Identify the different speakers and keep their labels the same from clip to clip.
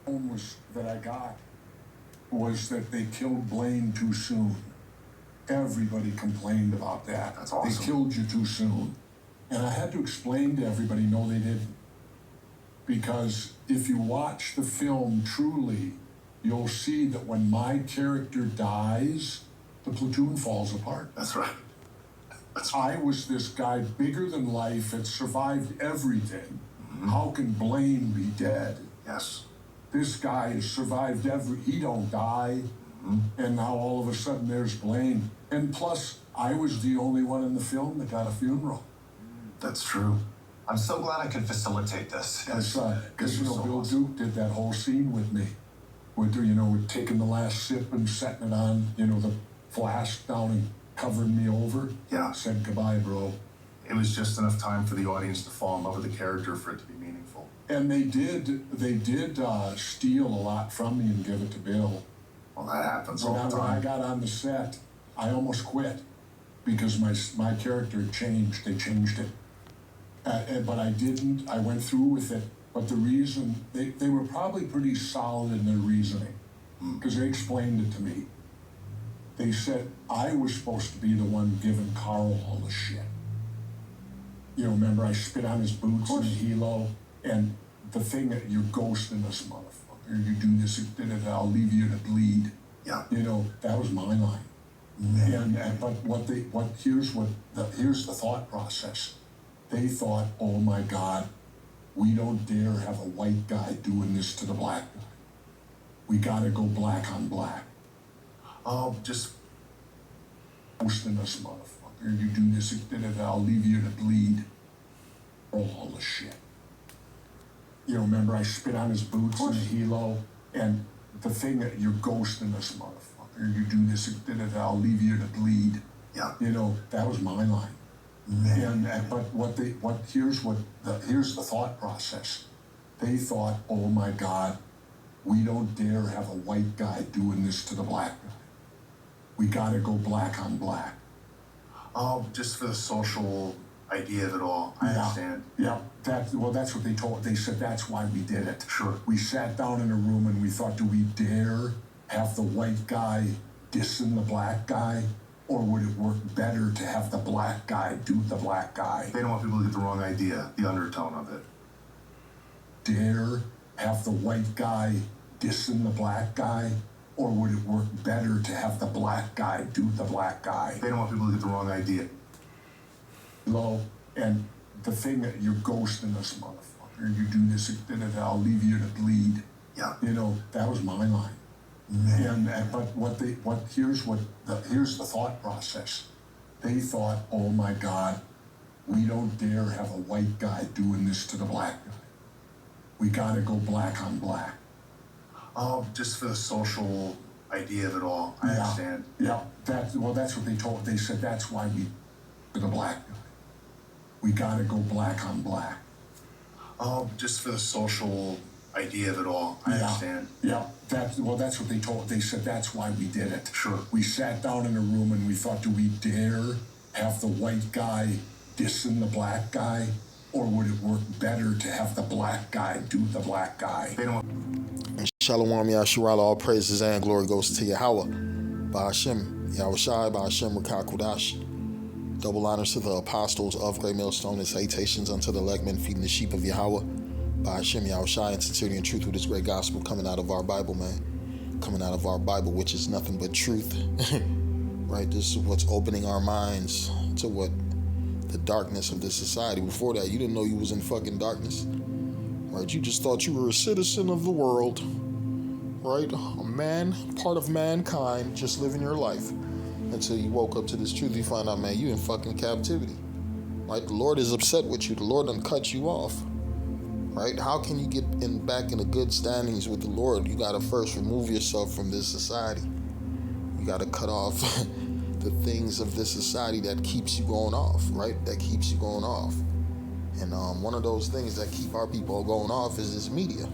Speaker 1: Was that I got was that they killed Blaine too soon. Everybody complained about that.
Speaker 2: That's awesome.
Speaker 1: They killed you too soon. And I had to explain to everybody, no, they didn't. Because if you watch the film truly, you'll see that when my character dies, the platoon falls apart.
Speaker 2: That's right.
Speaker 1: I was this guy bigger than life that survived everything. Mm-hmm. How can Blaine be dead?
Speaker 2: Yes.
Speaker 1: This guy has survived he don't die. Mm-hmm. And now all of a sudden there's Blaine. And plus, I was the only one in the film that got a funeral.
Speaker 2: That's true. I'm so glad I could facilitate this.
Speaker 1: Because, Bill Duke did that whole scene with me. With taking the last sip and setting it on, the flask down and covering me over.
Speaker 2: Yeah.
Speaker 1: Said goodbye, bro.
Speaker 2: It was just enough time for the audience to fall in love with the character for it to be meaningful.
Speaker 1: And they did steal a lot from me and give it to Bill.
Speaker 2: Well, that happens all the time.
Speaker 1: When I got on the set, I almost quit because my character changed. They changed it. But I didn't. I went through with it. But the reason, they were probably pretty solid in their reasoning because they explained it to me. They said I was supposed to be the one giving Carl all the shit. Remember I spit on his boots in the helo, and the thing that you're ghosting us, motherfucker. You do this, I'll leave you to bleed.
Speaker 2: Yeah.
Speaker 1: That was my line. But here's the thought process. They thought, oh my God, we don't dare have a white guy doing this to the black guy. We gotta go black on black.
Speaker 2: Oh, just
Speaker 1: hosting us, motherfucker. You do this, I'll leave you to bleed. All the shit. Remember I spit on his boots in the helo, and the thing that you're ghosting us, motherfucker. You do this, I'll leave you to bleed.
Speaker 2: Yeah.
Speaker 1: That was my line. But here's the thought process. They thought, oh my God, we don't dare have a white guy doing this to the black guy. We gotta go black on black.
Speaker 2: Oh, just for the social idea of it all. I understand.
Speaker 1: Yeah, that's what they told. They said that's why we did it.
Speaker 2: Sure.
Speaker 1: We sat down in a room and we thought, do we dare have the white guy dissing the black guy? Or would it work better to have the black guy do the black guy?
Speaker 2: They don't want people to get the wrong idea, the undertone of it.
Speaker 1: Dare have the white guy dissing the black guy? Or would it work better to have the black guy do the black guy?
Speaker 2: They don't want people to get the wrong idea.
Speaker 1: And the thing that you're ghosting us, motherfucker. You do this, I'll leave you to bleed.
Speaker 2: Yeah.
Speaker 1: That was my line. But here's the thought process. They thought, oh my God, we don't dare have a white guy doing this to the black guy. We gotta go black on black.
Speaker 2: Oh, just for the social idea of it all. I understand.
Speaker 1: Yeah, that's what they told. They said that's why we for the black guy. We gotta go black on black.
Speaker 2: Oh, just for the social idea of it all. I understand.
Speaker 1: Yeah, that's what they told. They said that's why we did it.
Speaker 2: Sure.
Speaker 1: We sat down in a room and we thought, do we dare have the white guy dissing the black guy? Or would it work better to have the black guy do the black guy?
Speaker 2: They don't.
Speaker 3: Shalom Yasharala, all praises and glory goes to Yahweh. Ba'ashem, Yahushai, Ba'ashem, Rakakudash. Double honors to the apostles of Great Millstone and salutations unto the legmen feeding the sheep of Yahweh. Ba'ashem, Yahushai, in sincerity and truth with this great gospel coming out of our Bible, man. Coming out of our Bible, which is nothing but truth. Right? This is what's opening our minds to what the darkness of this society. Before that, you didn't know you was in fucking darkness. Right? You just thought you were a citizen of the world. Right? A man, part of mankind, just living your life. Until you woke up to this truth, you find out, man, you in fucking captivity. Right? The Lord is upset with you. The Lord done cut you off. Right? How can you get back in the good standings with the Lord? You gotta first remove yourself from this society. You gotta cut off the things of this society that keeps you going off, right? That keeps you going off. And one of those things that keep our people going off is this media.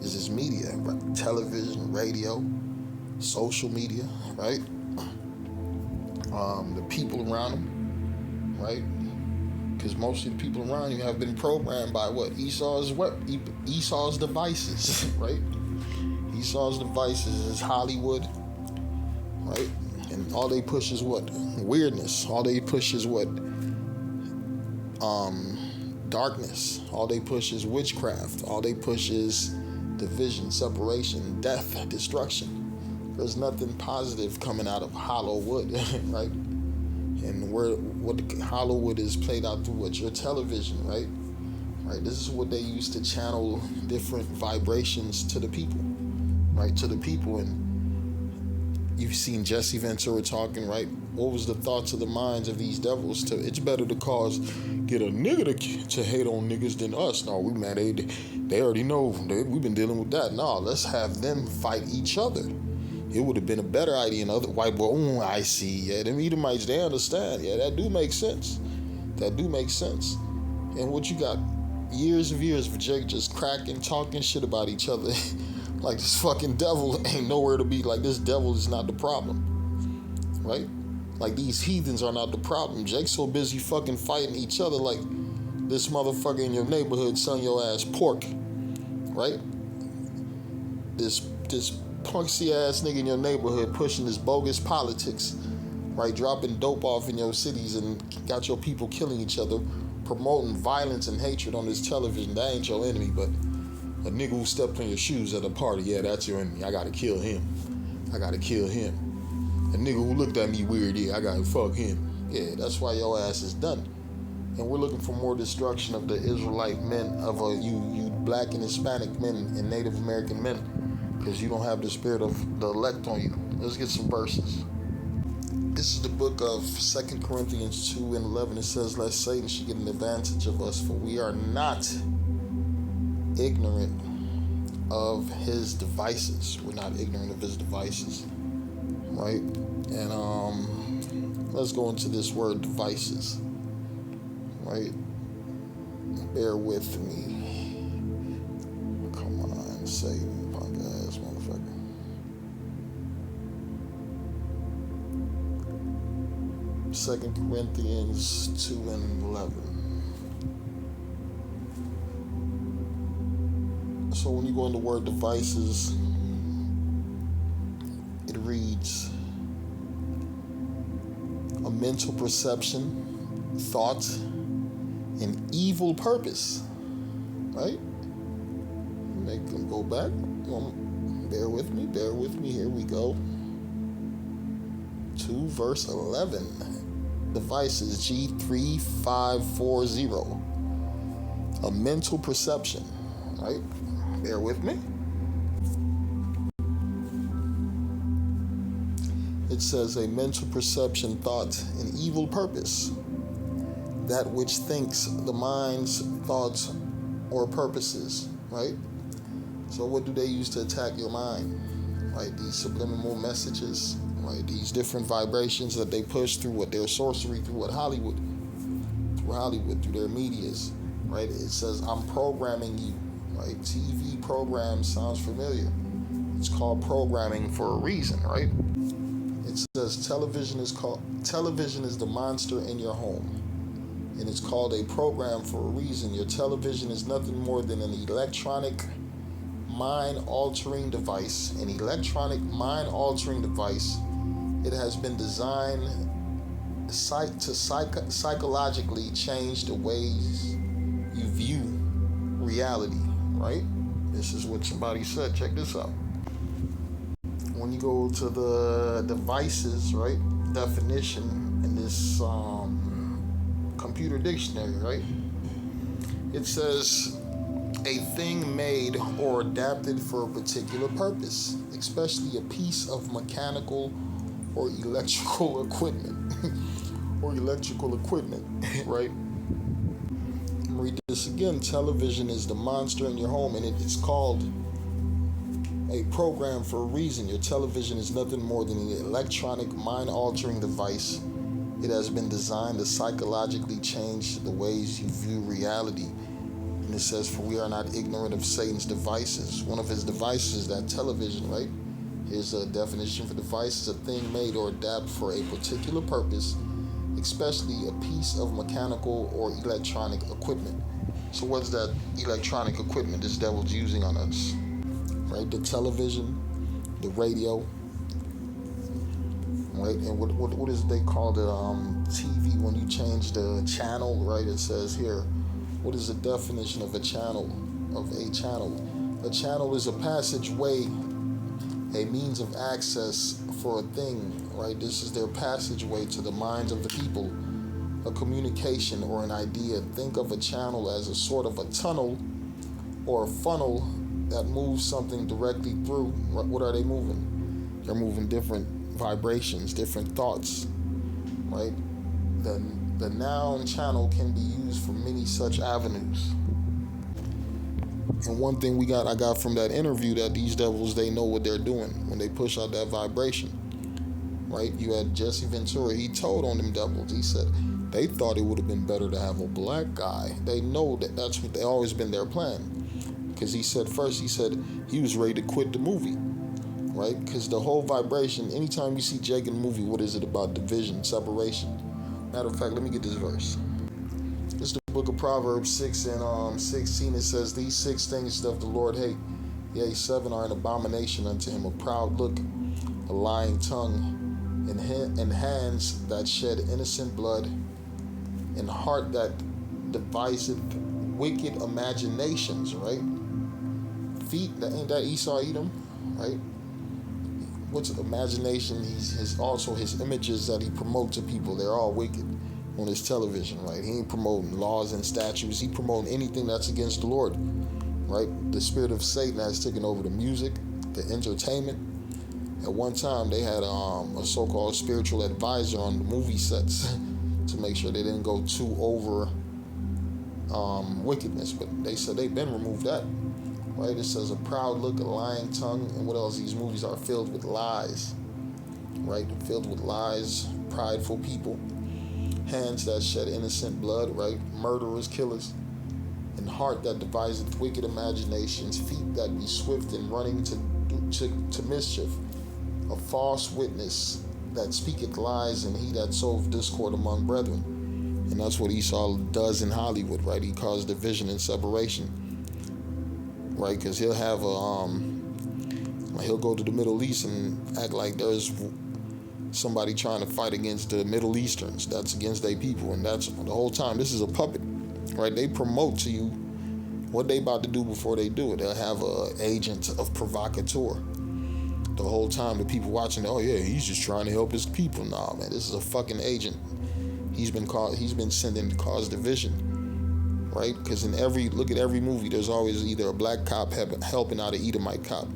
Speaker 3: Right? Television, radio, social media, right? The people around them, right? Because most of the people around you have been programmed by what? Esau's devices, right? Esau's devices is Hollywood, right? And all they push is what? Weirdness. All they push is what? Darkness. All they push is witchcraft. All they push is division, separation, death, destruction. There's nothing positive coming out of Hollywood, right? And what Hollywood is played out through what? Your television, right? Right. This is what they use to channel different vibrations to the people, right? To the people. And you've seen Jesse Ventura talking, right? What was the thoughts of the minds of these devils? It's better to get a nigga to hate on niggas than us. No, we man, they already know. We've been dealing with that. No, let's have them fight each other. It would have been a better idea. And other white boy, I see. Yeah, them Edomites, they understand. Yeah, that do make sense. And what you got? Years of Jake just cracking, talking shit about each other. Like this fucking devil ain't nowhere to be. Like this devil is not the problem, right? Like these heathens are not the problem. Jake's so busy fucking fighting each other like this motherfucker in your neighborhood selling your ass pork, right? This punksy ass nigga in your neighborhood pushing this bogus politics, right? Dropping dope off in your cities and got your people killing each other, promoting violence and hatred on this television. That ain't your enemy, but a nigga who stepped on your shoes at a party, yeah, that's your enemy. I gotta kill him. A nigga who looked at me weird, yeah, I gotta fuck him. Yeah, that's why your ass is done. And we're looking for more destruction of the Israelite men, of you black and Hispanic men and Native American men, because you don't have the spirit of the elect on you. Let's get some verses. This is the book of 2 Corinthians 2 and 11. It says, lest Satan should get an advantage of us, for we are not ignorant of his devices. We're not ignorant of his devices, right? And let's go into this word devices, right? Bear with me. Come on, Satan, punk ass motherfucker. 2 Corinthians 2 and 11. So when you go into word devices, it reads a mental perception, thought, and evil purpose, right? Make them go back. Bear with me. Here we go. 2 verse 11. Devices G3540. A mental perception, right? Bear with me. It says a mental perception, thought, and evil purpose. That which thinks the mind's thoughts or purposes, right? So what do they use to attack your mind? Right? These subliminal messages, right? These different vibrations that they push through what their sorcery, through what Hollywood, through their medias, right? It says, I'm programming you. Right? TV program sounds familiar. It's called programming for a reason, right? It says television is the monster in your home. And it's called a program for a reason. Your television is nothing more than an electronic mind-altering device. An electronic mind-altering device. It has been designed to psychologically change the ways you view reality. Right? This is what somebody said. Check this out. When you go to the devices, right, definition in this computer dictionary, right, it says a thing made or adapted for a particular purpose, especially a piece of mechanical or electrical equipment. Right? Read this again. Television is the monster in your home, and it is called a program for a reason. Your television is nothing more than an electronic mind-altering device. It has been designed to psychologically change the ways you view reality. And it says, for we are not ignorant of Satan's devices. One of his devices is that television, right? Here's a definition for device: is a thing made or adapted for a particular purpose, especially a piece of mechanical or electronic equipment. So what's that electronic equipment this devil's using on us? Right? The television, the radio, right? And what is they call the TV when you change the channel, right? It says here, what is the definition of a channel? A channel is a passageway, a means of access for a thing, right? This is their passageway to the minds of the people, a communication or an idea. Think of a channel as a sort of a tunnel or a funnel that moves something directly through. What are they moving? They're moving different vibrations, different thoughts, right? The noun channel can be used for many such avenues. And one thing I got from that interview, that these devils, they know what they're doing when they push out that vibration, right? You had Jesse Ventura. He told on them devils. He said they thought it would have been better to have a black guy. They know that's what they always been their plan. Because he said he was ready to quit the movie, right? Because the whole vibration, anytime you see Jake in the movie, what is it about? Division, separation. Matter of fact, let me get this verse. It's the book of Proverbs 6 and 16. It says, these 6 things doth the Lord hate. Yea, 7 are an abomination unto him: a proud look, a lying tongue, and hands that shed innocent blood, and heart that deviseth wicked imaginations, right? Feet, ain't that Esau Edom, right? What's imagination? Also his images that he promotes to people, they're all wicked on his television, right? He ain't promoting laws and statutes. He promoting anything that's against the Lord, right? The spirit of Satan has taken over the music, the entertainment. At one time, they had a so-called spiritual advisor on the movie sets to make sure they didn't go too over wickedness, but they said they've been removed that, right? It says a proud look, a lying tongue, and what else? These movies are filled with lies, right? Filled with lies, prideful people, hands that shed innocent blood, right? Murderers, killers, and heart that deviseth wicked imaginations, feet that be swift in running to mischief, a false witness that speaketh lies, and he that soweth discord among brethren. And that's what Esau does in Hollywood, right? He caused division and separation, right? Because he'll have he'll go to the Middle East and act like there's somebody trying to fight against the Middle Easterns. That's against their people, and that's the whole time. This is a puppet, right? They promote to you what they about to do before they do it. They'll have a agent of provocateur. The whole time the people watching, oh yeah, he's just trying to help his people. Nah, man, this is a fucking agent. He's been sent in to cause division, right? Because look at every movie, there's always either a black cop helping out an Edomite cop,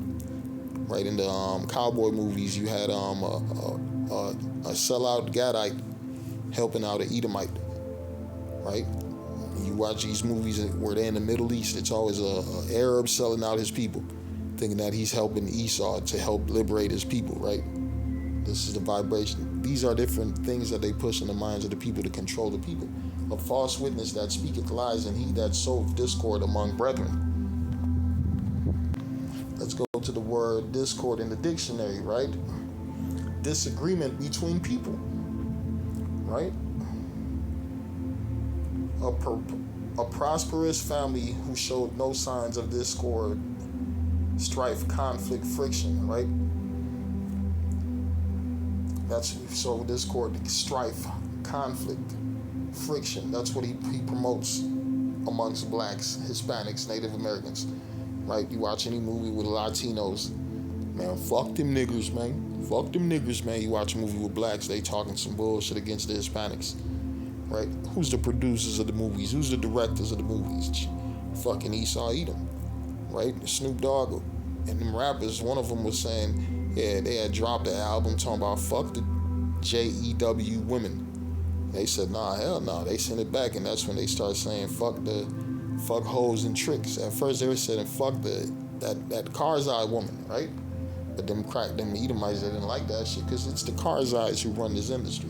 Speaker 3: right? In the cowboy movies, you had a sellout Gadite helping out an Edomite, right? You watch these movies where they're in the Middle East, it's always a Arab selling out his people, thinking that he's helping Esau to help liberate his people, right? This is the vibration. These are different things that they push in the minds of the people to control the people. A false witness that speaketh lies, and he that soweth discord among brethren. Let's go to the word discord in the dictionary, right? Disagreement between people, right? A prosperous family who showed no signs of discord, strife, conflict, friction, right? So discord, strife, conflict, friction. That's what he promotes amongst blacks, Hispanics, Native Americans, right? You watch any movie with Latinos, man, fuck them niggers, man. Fuck them niggers, man. You watch a movie with blacks, they talking some bullshit against the Hispanics, right? Who's the producers of the movies? Who's the directors of the movies? Fucking Esau Edom, right? Snoop Dogg and them rappers, one of them was saying, yeah, they had dropped the album talking about fuck the JEW women. They said, nah, hell no. They sent it back, and that's when they started saying fuck hoes and tricks. At first they were saying fuck that Karzai woman, right? But them Edomites, they didn't like that shit because it's the Karzais who run this industry,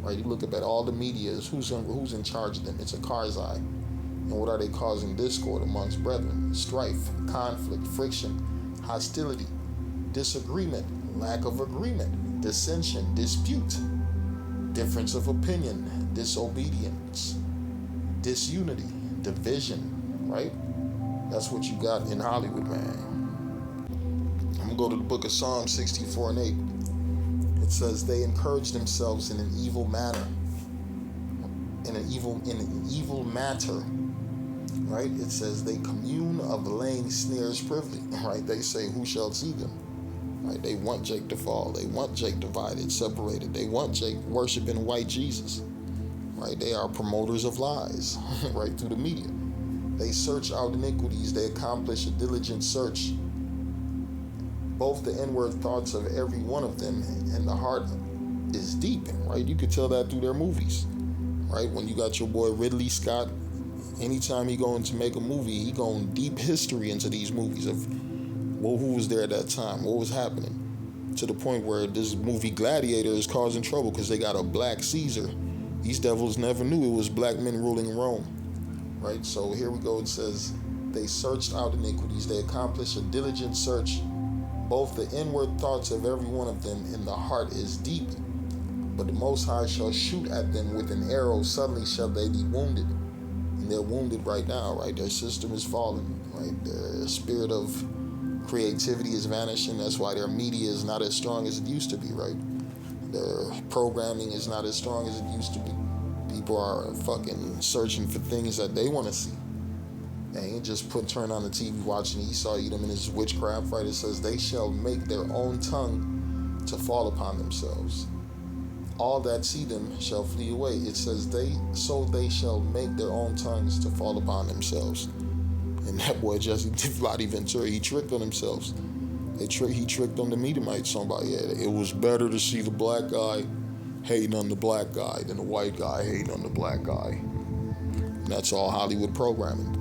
Speaker 3: right? You look up at all the medias, who's in charge of them? It's a Karzai. And what are they causing? Discord amongst brethren, strife, conflict, friction, hostility, disagreement, lack of agreement, dissension, dispute, difference of opinion, disobedience, disunity, division, right? That's what you got in Hollywood, man. I'm gonna go to the book of Psalms 64 and 8. It says they encourage themselves in an evil manner, in an evil matter, right? It says they commune of laying snares privily, right? They say, who shall see them? Right? They want Jake to fall. They want Jake divided, separated. They want Jake worshiping white Jesus, right? They are promoters of lies, right, through the media. They search out iniquities. They accomplish a diligent search. Both the inward thoughts of every one of them and the heart is deep, right? You could tell that through their movies, right? When you got your boy Ridley Scott, anytime he going to make a movie, he going deep history into these movies of, well, who was there at that time? What was happening? To the point where this movie Gladiator is causing trouble because they got a black Caesar. These devils never knew it was black men ruling Rome, right? So here we go. It says, they searched out iniquities. They accomplished a diligent search. Both the inward thoughts of every one of them and the heart is deep. But the Most High shall shoot at them with an arrow. Suddenly shall they be wounded. And they're wounded right now, right? Their system is falling, right? Their spirit of creativity is vanishing. That's why their media is not as strong as it used to be, right? Their programming is not as strong as it used to be. People are fucking searching for things that they want to see. They ain't just turn on the TV watching Esau Edom and his witchcraft, right? It says they shall make their own tongue to fall upon themselves. All that see them shall flee away. It says they shall make their own tongues to fall upon themselves. And that boy Jesse Vladdy Ventura, he tricked on themselves. He tricked on the Medomites. Somebody, it was better to see the black guy hating on the black guy than the white guy hating on the black guy. And that's all Hollywood programming.